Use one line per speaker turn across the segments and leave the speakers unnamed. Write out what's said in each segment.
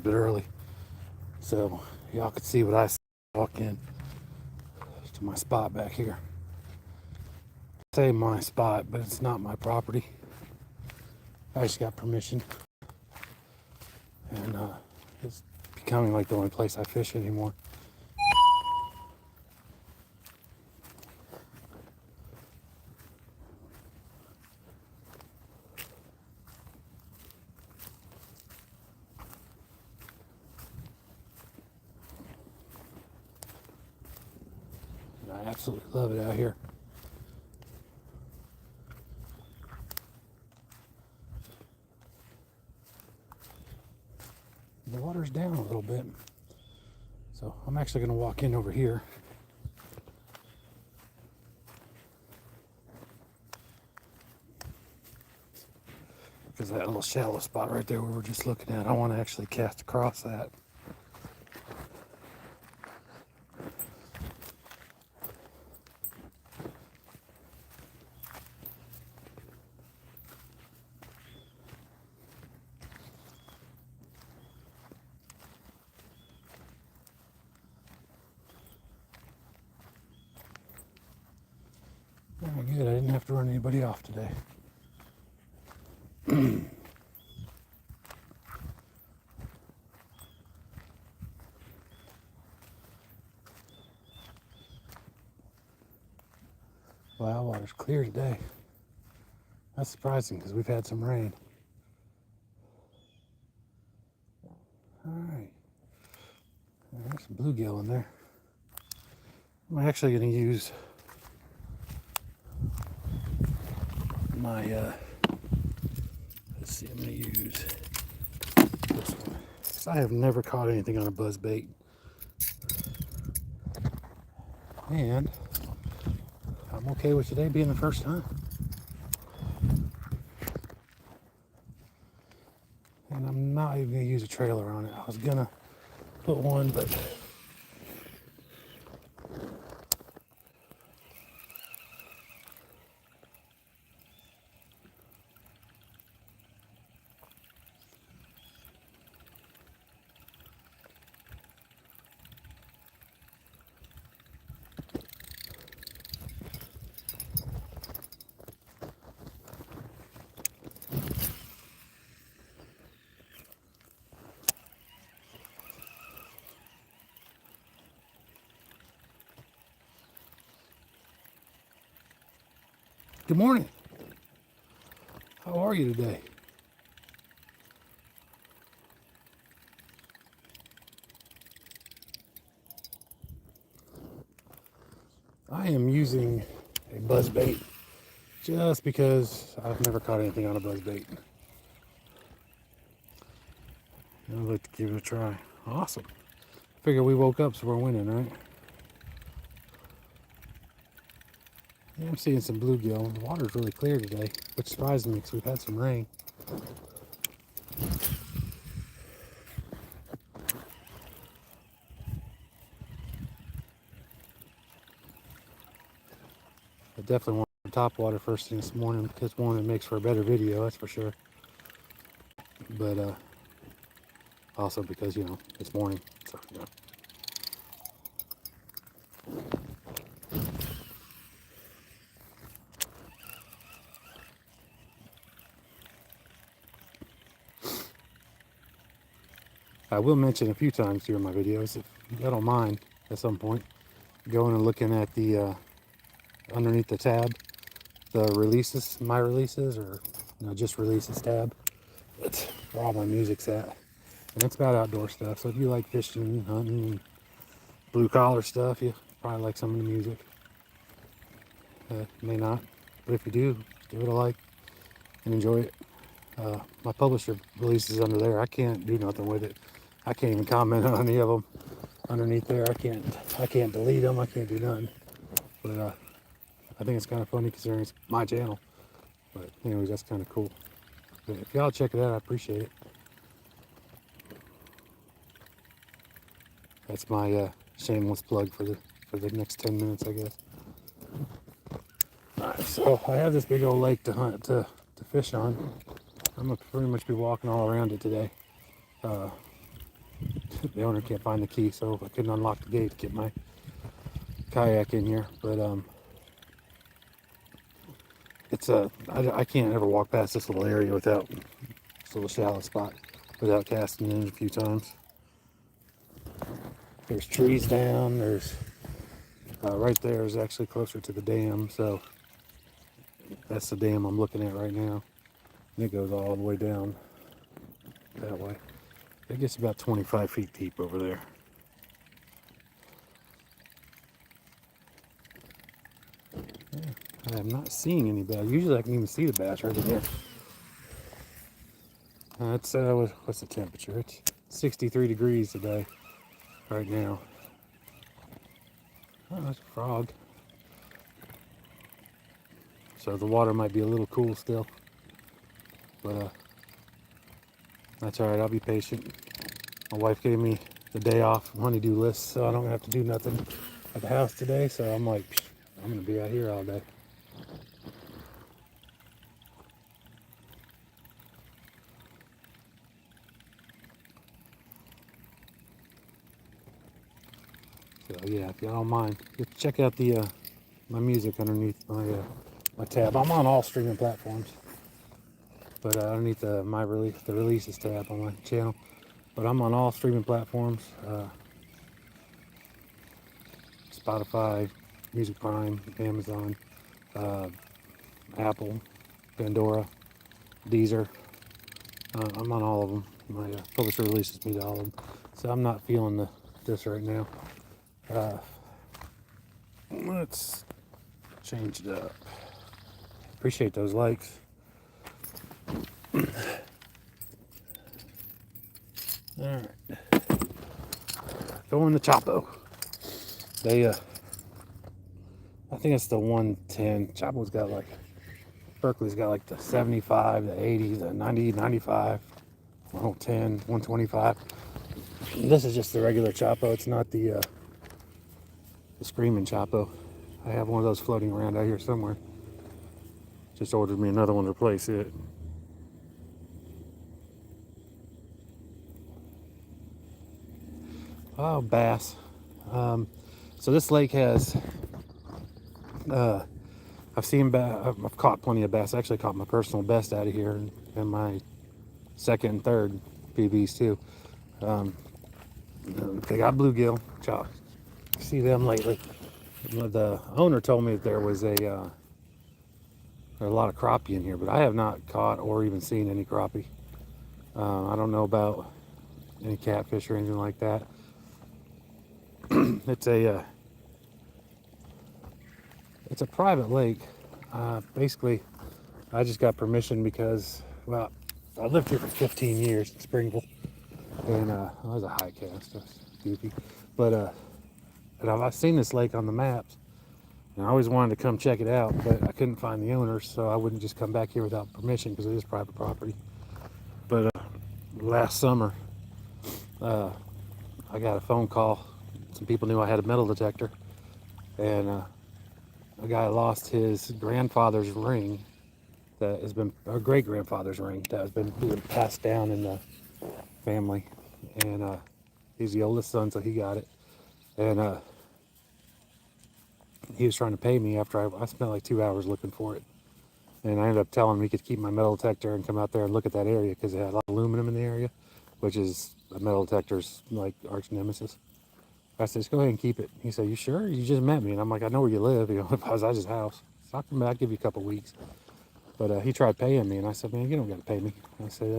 little bit early, so y'all could see what I walk in to my spot back here. I say my spot, but it's not my property. I just got permission, and it's becoming like the only place I fish anymore. I absolutely love it out here. The water's down a little bit, so I'm actually going to walk in over here. Because that little shallow spot right there we were just looking at, I want to actually cast across that. Very good, I didn't have to run anybody off today. Wow, water's clear today. That's surprising because we've had some rain. Alright. There's some bluegill in there. I'm actually going to use my, let's see, I'm going to use this one. Because I have never caught anything on a buzz bait. And I'm okay with today being the first time. And I'm not even going to use a trailer on it. I was going to put one, but good morning. How are you today? I am using a buzz bait just because I've never caught anything on a buzz bait. I'd like to give it a try. Awesome. Figure we woke up so we're winning, right? Yeah, I'm seeing some bluegill. The water's really clear today, which surprised me because we've had some rain. I definitely want top water first thing this morning because one, it makes for a better video, that's for sure. But also because, you know, it's morning, so, you know. I will mention a few times during my videos, if I don't mind, at some point, going and looking at the, underneath the tab, the releases, my releases, or, you know, just releases tab. That's where all my music's at. And it's about outdoor stuff, so if you like fishing, hunting, blue collar stuff, you probably like some of the music. May not, but if you do, give it a like and enjoy it. My publisher releases under there. I can't do nothing with it. I can't even comment on any of them underneath there. I can't delete them. I can't do nothing. But I think it's kind of funny considering it's my channel. But anyways, that's kind of cool. But if y'all check it out, I appreciate it. That's my shameless plug for the next 10 minutes, I guess. Alright, so I have this big old lake to hunt to fish on. I'm gonna pretty much be walking all around it today. the owner can't find the key, so I couldn't unlock the gate to get my kayak in here. But it's I can't ever walk past this little area without this little shallow spot without casting in a few times. There's trees down. There's right there is actually closer to the dam, so that's the dam I'm looking at right now. And it goes all the way down that way. It gets about 25 feet deep over there. Yeah, I am not seeing any bass. Usually I can even see the bass right in here. It's what's the temperature? It's 63 degrees today, right now. Oh, that's a frog. So the water might be a little cool still, but that's all right. I'll be patient. My wife gave me the day off from honeydew list, so I don't have to do nothing at the house today. So I'm like, I'm gonna be out here all day. So yeah, if y'all don't mind, check out the my music underneath my tab. I'm on all streaming platforms, but underneath the releases tab on my channel. But I'm on all streaming platforms: Spotify, Music Prime, Amazon, Apple, Pandora, Deezer. I'm on all of them. My publisher releases me to all of them, so I'm not feeling this right now. Let's change it up. Appreciate those likes. Alright. Going to Chapo. They I think it's the 110. Chapo's got like, Berkeley's got like the 75, the 80, the 90, 95, 110, 125. This is just the regular Chapo. It's not the Screaming Chapo. I have one of those floating around out here somewhere. Just ordered me another one to replace it. Oh, bass. So this lake has, I've caught plenty of bass. I actually caught my personal best out of here, and my second and third PBs too. They got bluegill. See them lately. The owner told me that there was there are a lot of crappie in here, but I have not caught or even seen any crappie. I don't know about any catfish or anything like that. It's a private lake. Basically, I just got permission because, well, I lived here for 15 years in Springville, and I was a high cast. I was goofy, but and I've seen this lake on the maps, and I always wanted to come check it out, but I couldn't find the owners, so I wouldn't just come back here without permission because it is private property. But last summer, I got a phone call. Some people knew I had a metal detector, and a guy lost his grandfather's ring that has been, or great grandfather's ring that has been passed down in the family, and he's the oldest son, so he got it. And he was trying to pay me after I spent like 2 hours looking for it, and I ended up telling him he could keep my metal detector and come out there and look at that area because it had a lot of aluminum in the area, which is a metal detector's like arch nemesis. I said, just go ahead and keep it. He said, you sure? You just met me. And I'm like, I know where you live. You know, if I was at his house. So I'll come back, give you a couple weeks. But he tried paying me, and I said, man, you don't got to pay me. And I said,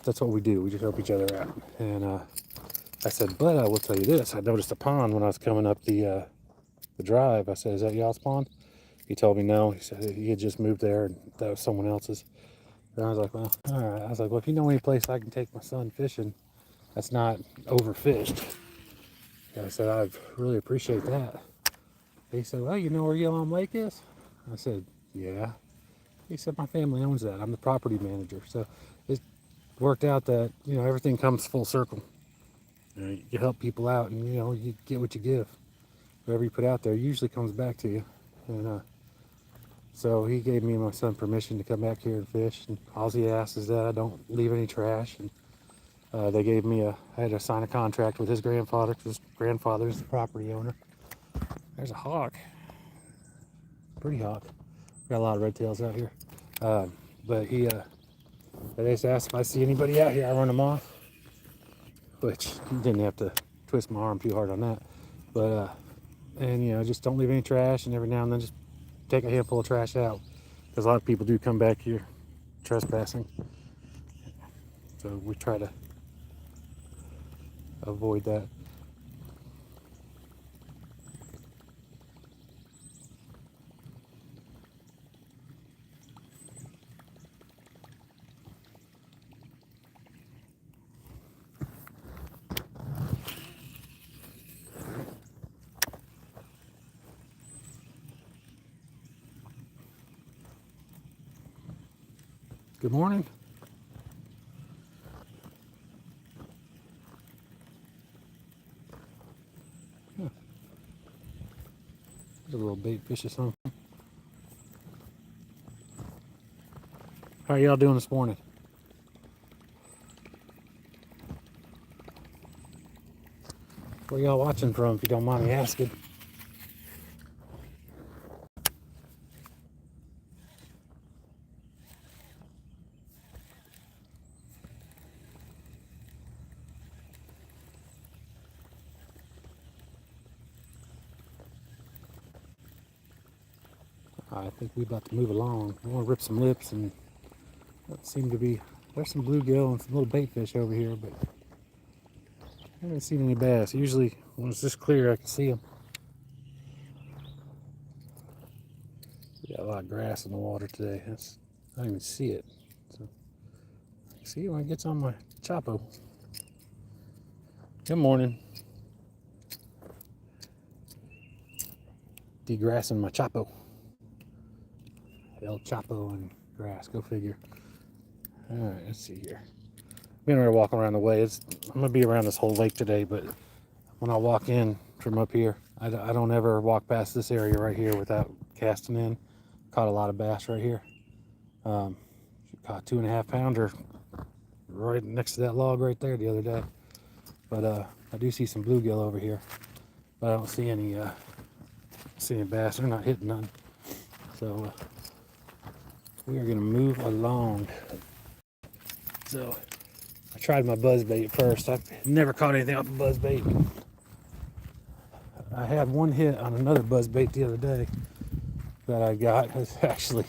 that's what we do. We just help each other out. And I said, but I will tell you this. I noticed a pond when I was coming up the drive. I said, is that y'all's pond? He told me no. He said he had just moved there, and that was someone else's. And I was like, well, all right. I was like, well, if you know any place I can take my son fishing that's not overfished, I said, I really appreciate that. He said, well, you know where Yellow Lake is? I said, yeah. He said, my family owns that. I'm the property manager. So it worked out that, everything comes full circle. You help people out, and, you get what you give. Whatever you put out there usually comes back to you. And so he gave me and my son permission to come back here and fish. And all he asks is that I don't leave any trash. And They gave me I had to sign a contract with his grandfather because his grandfather is the property owner. There's a hawk, pretty hawk. Got a lot of red tails out here. But they just asked if I see anybody out here, I run them off, which didn't have to twist my arm too hard on that. But and you know, just don't leave any trash, and every now and then just take a handful of trash out, because a lot of people do come back here trespassing. So we try to avoid that. Good morning. Huh. There's a little bait fish or something. How are y'all doing this morning? Where y'all watching from, if you don't mind me asking? I think we're about to move along. I want to rip some lips, and that seemed to be, there's some bluegill and some little bait fish over here, but I haven't seen any bass. Usually when it's this clear I can see them. We got a lot of grass in the water today. I don't even see it. So, see it when it gets on my Chapo. Good morning. Degrassing my Chapo. El Chapo and grass, go figure. Alright, let's see here. I'm gonna walk around the way. I'm gonna be around this whole lake today, but when I walk in from up here, I don't ever walk past this area right here without casting in. Caught a lot of bass right here. Caught 2.5 pounder right next to that log right there the other day. But I do see some bluegill over here, but I don't see any bass. They're not hitting none. So we are gonna move along. So I tried my buzzbait first. I've never caught anything off a buzzbait. I had one hit on another buzzbait the other day that I got. It's actually,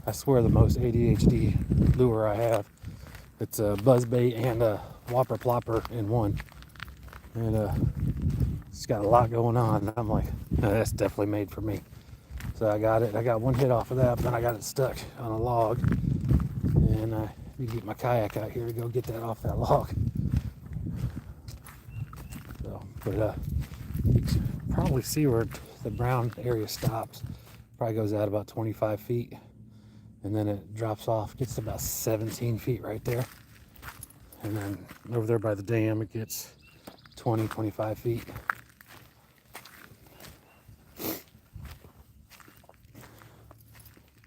I swear, the most ADHD lure I have. It's a buzzbait and a whopper plopper in one. And it's got a lot going on. I'm like, that's definitely made for me. So I got it. I got one hit off of that, but then I got it stuck on a log. And I need to get my kayak out here to go get that off that log. So, but you can probably see where the brown area stops. Probably goes out about 25 feet. And then it drops off, gets to about 17 feet right there. And then over there by the dam, it gets 20, 25 feet.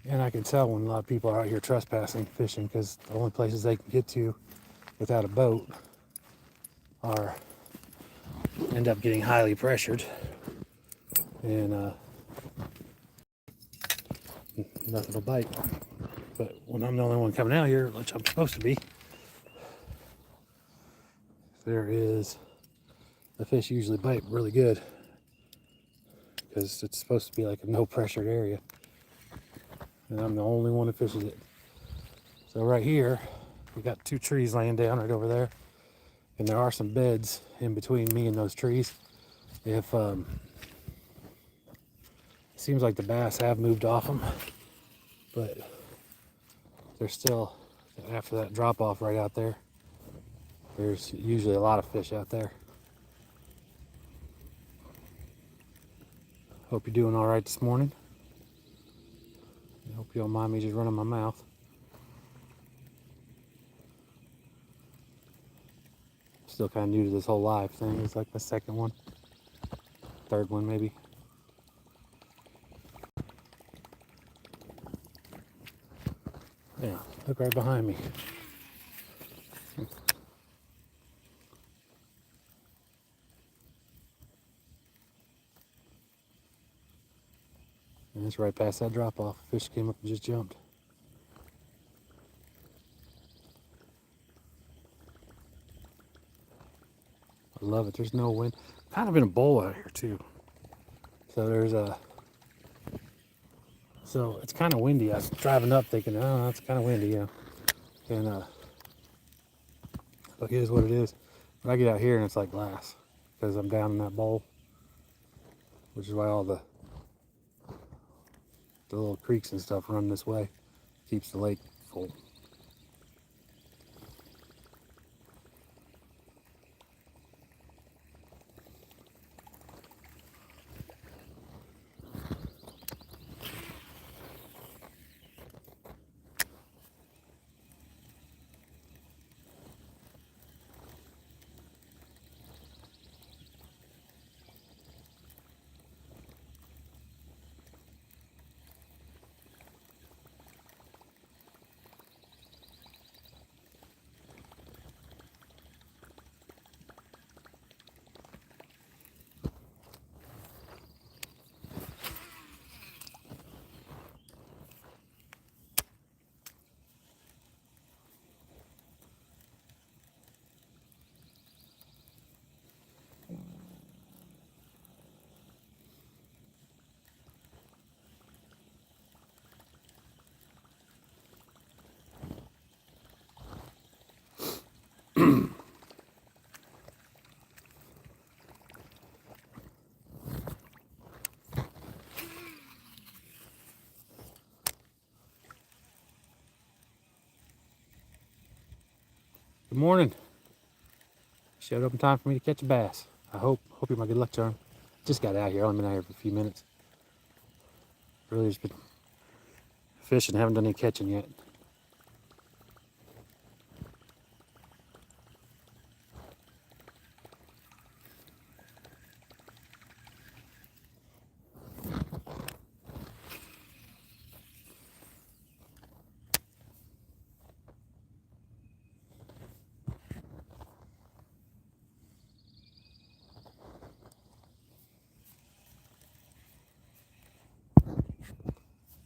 And I can tell when a lot of people are out here trespassing, fishing, because the only places they can get to without a boat are end up getting highly pressured, and nothing will bite. But when I'm the only one coming out here, which I'm supposed to be, the fish usually bite really good, because it's supposed to be like a no pressured area. And I'm the only one that fishes it. So right here, we got 2 trees laying down right over there. And there are some beds in between me and those trees. If it seems like the bass have moved off them, but there's still, after that drop off right out there, there's usually a lot of fish out there. Hope you're doing all right this morning. I hope you don't mind me just running my mouth. Still kind of new to this whole live thing. It's like my second one, third one maybe. Yeah, look right behind me. And it's right past that drop off. Fish came up and just jumped. I love it. There's no wind. Kind of in a bowl out here too. So there's a. So it's kind of windy. I was driving up thinking, oh, it's kind of windy, you know. And but it is what it is. But I get out here and it's like glass because I'm down in that bowl, which is why all the little creeks and stuff run this way. Keeps the lake full. Good morning. Showed up in time for me to catch a bass. I hope you're my good luck charm. Just got out here. Only been out here for a few minutes. Really just been fishing. Haven't done any catching yet.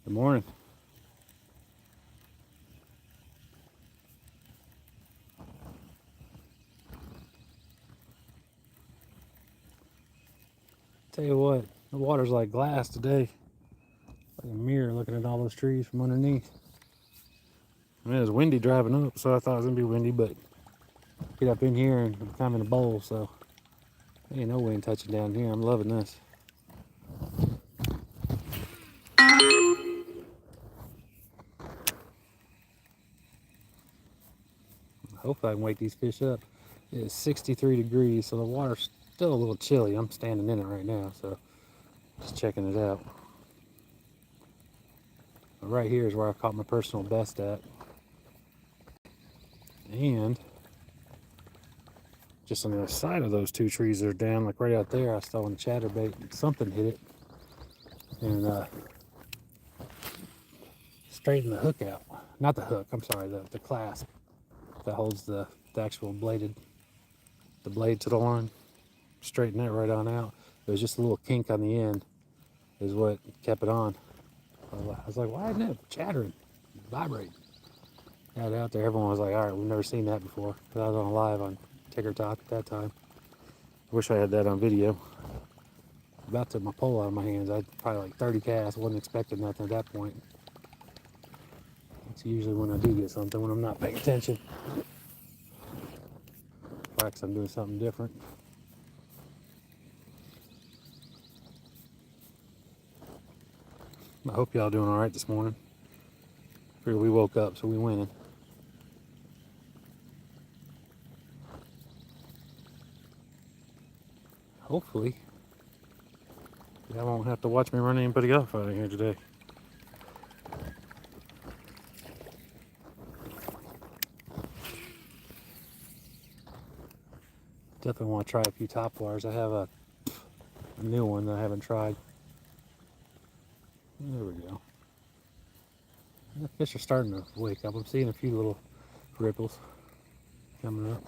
Good morning. Tell you what, the water's like glass today. Like a mirror looking at all those trees from underneath. I mean, it was windy driving up, so I thought it was gonna be windy, but get up in here and I'm kind of in a bowl, so ain't no wind touching down here. I'm loving this. Hopefully I can wake these fish up. It's 63 degrees, so the water's still a little chilly. I'm standing in it right now, so just checking it out. But right here is where I caught my personal best at. And just on the other side of those two trees that are down, like right out there, I saw one chatterbait. Something hit it and straightened the hook out. Not the hook, I'm sorry, the clasp that holds the actual blade to the line. Straighten that right on out. It was just a little kink on the end is what kept it on. I was like, why isn't it chattering, vibrating? Got it out there. Everyone was like, all right, we've never seen that before. Because I was on live on TikTok at that time. Wish I had that on video. About took my pole out of my hands. I had probably like 30 casts. Wasn't expecting nothing at that point. It's usually when I do get something, when I'm not paying attention. Perhaps I'm doing something different. I hope y'all doing all right this morning. We woke up, so we winning. Hopefully, y'all won't have to watch me run anybody off out of here today. Definitely want to try a few top wires. I have a new one that I haven't tried. There we go. The fish are starting to wake up. I'm seeing a few little ripples coming up.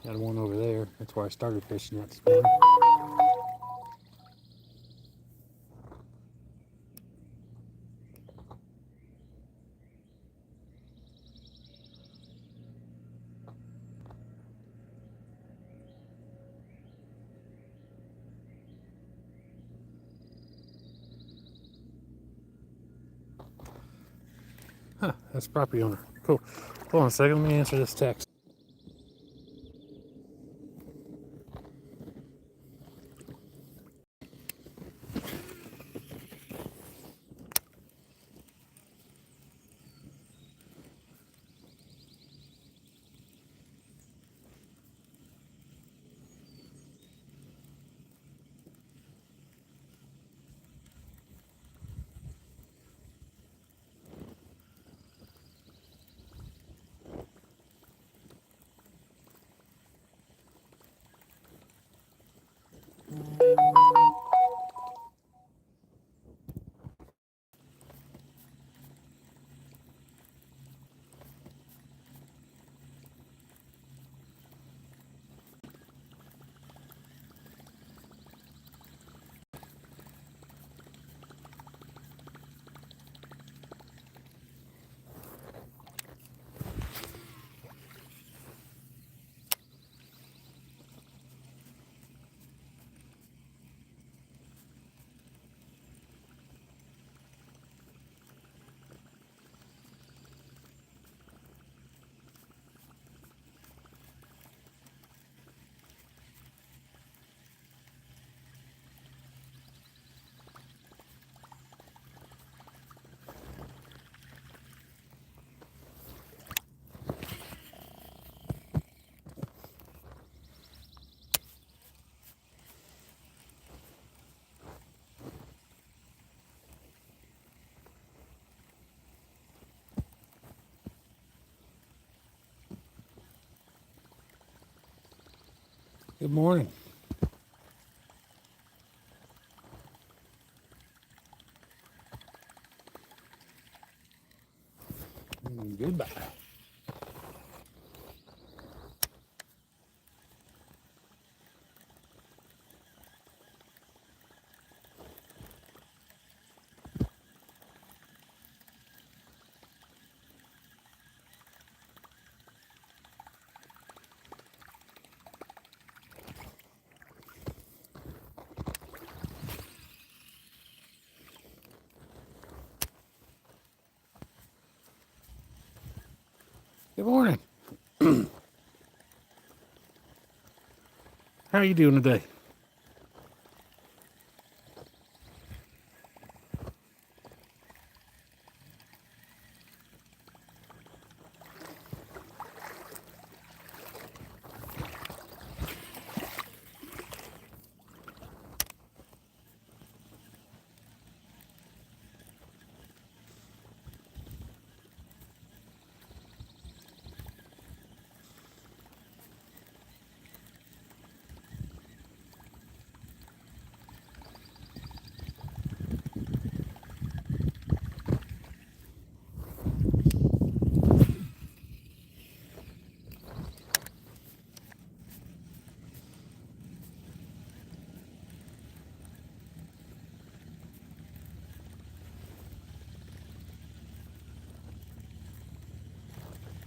Got Had one over there. That's where I started fishing at this morning. Huh, that's property owner. Cool. Hold on a second, let me answer this text. Good morning. Goodbye. Good morning. How are you doing today?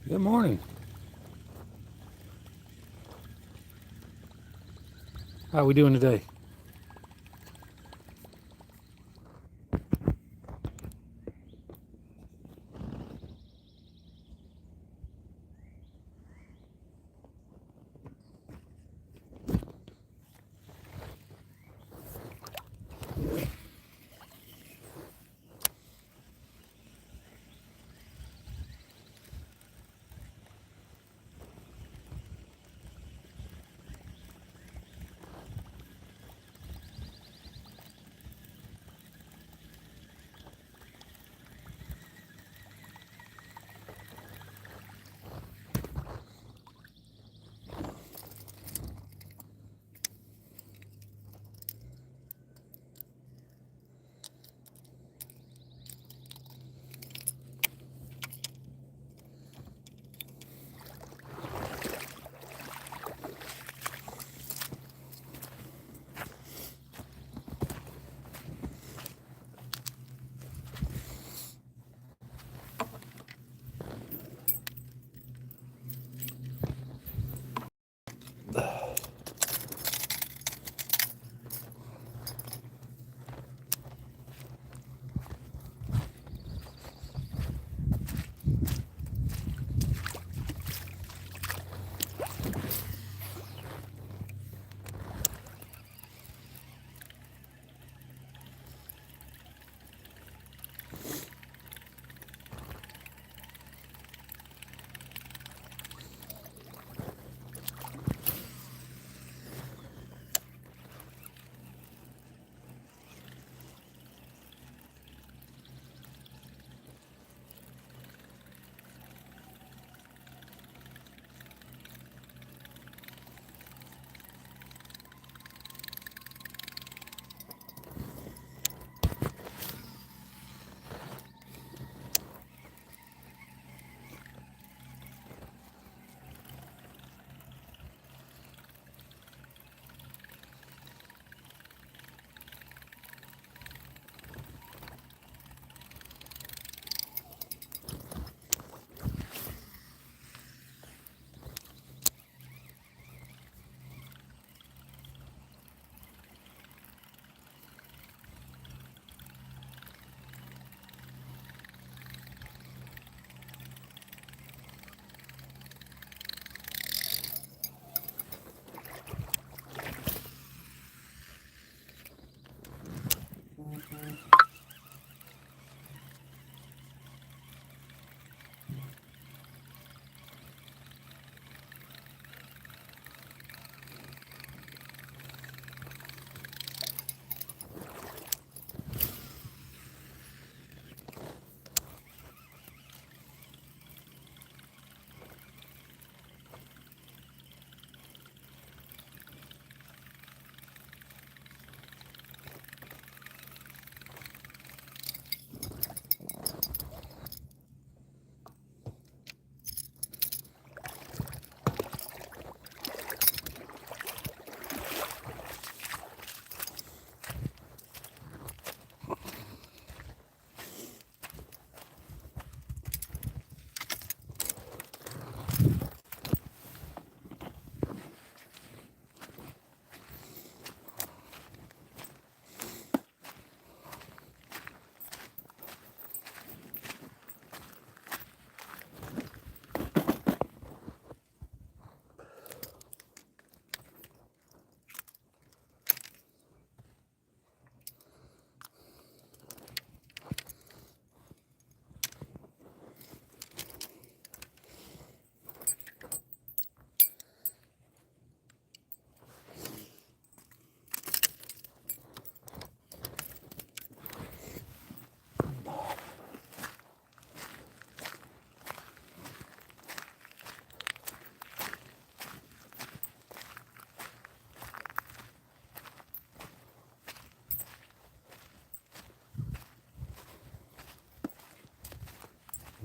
Good morning. How are we doing today?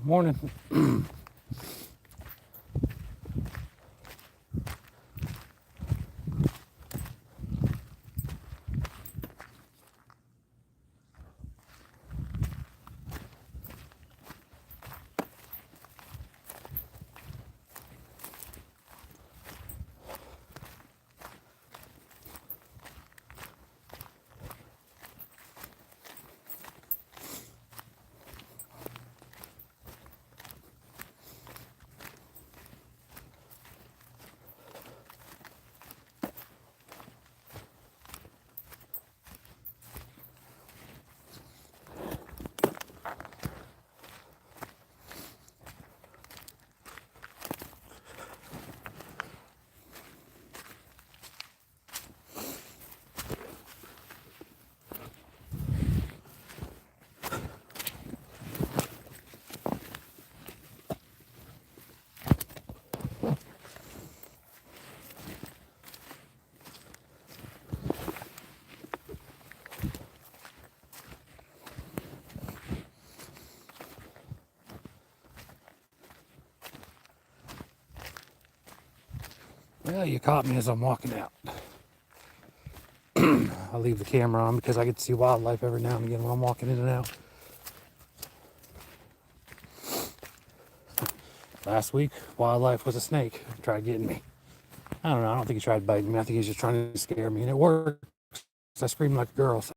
Morning. Well, you caught me as I'm walking out. I'll leave the camera on because I get to see wildlife every now and again when I'm walking in and out. Last week, wildlife was a snake. Tried getting me. I don't know. I don't think he tried biting me. I think he's just trying to scare me, and it worked. I screamed like a girl. So.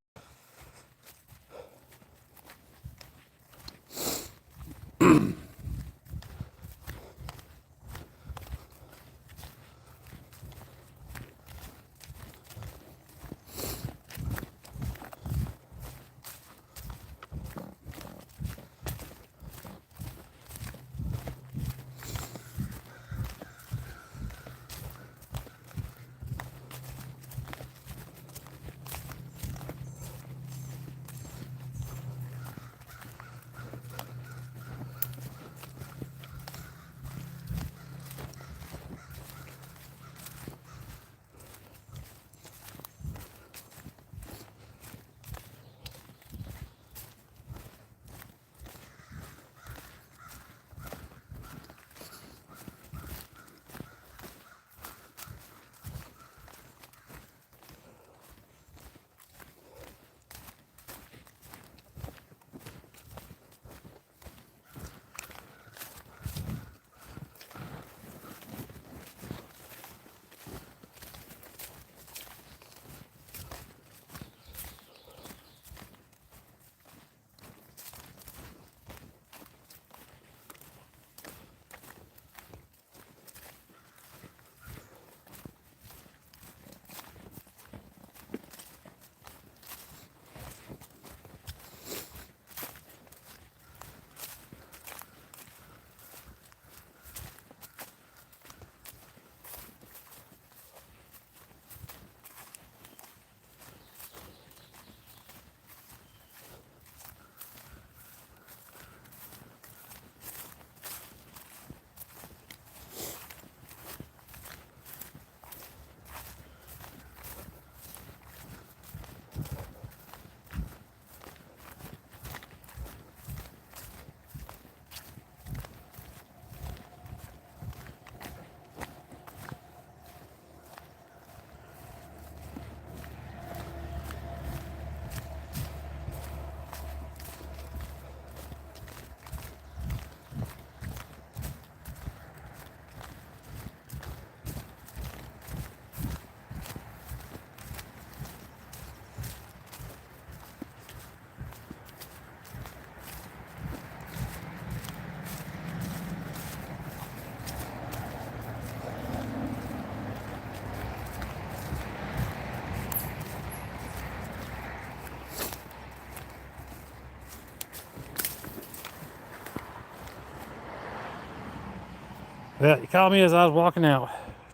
Well, you caught me as I was walking out,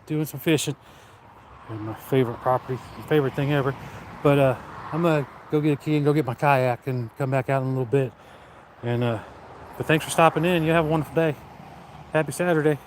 doing some fishing. My favorite property, my favorite thing ever. But I'm gonna go get a key and go get my kayak and come back out in a little bit. And but thanks for stopping in. You have a wonderful day. Happy Saturday.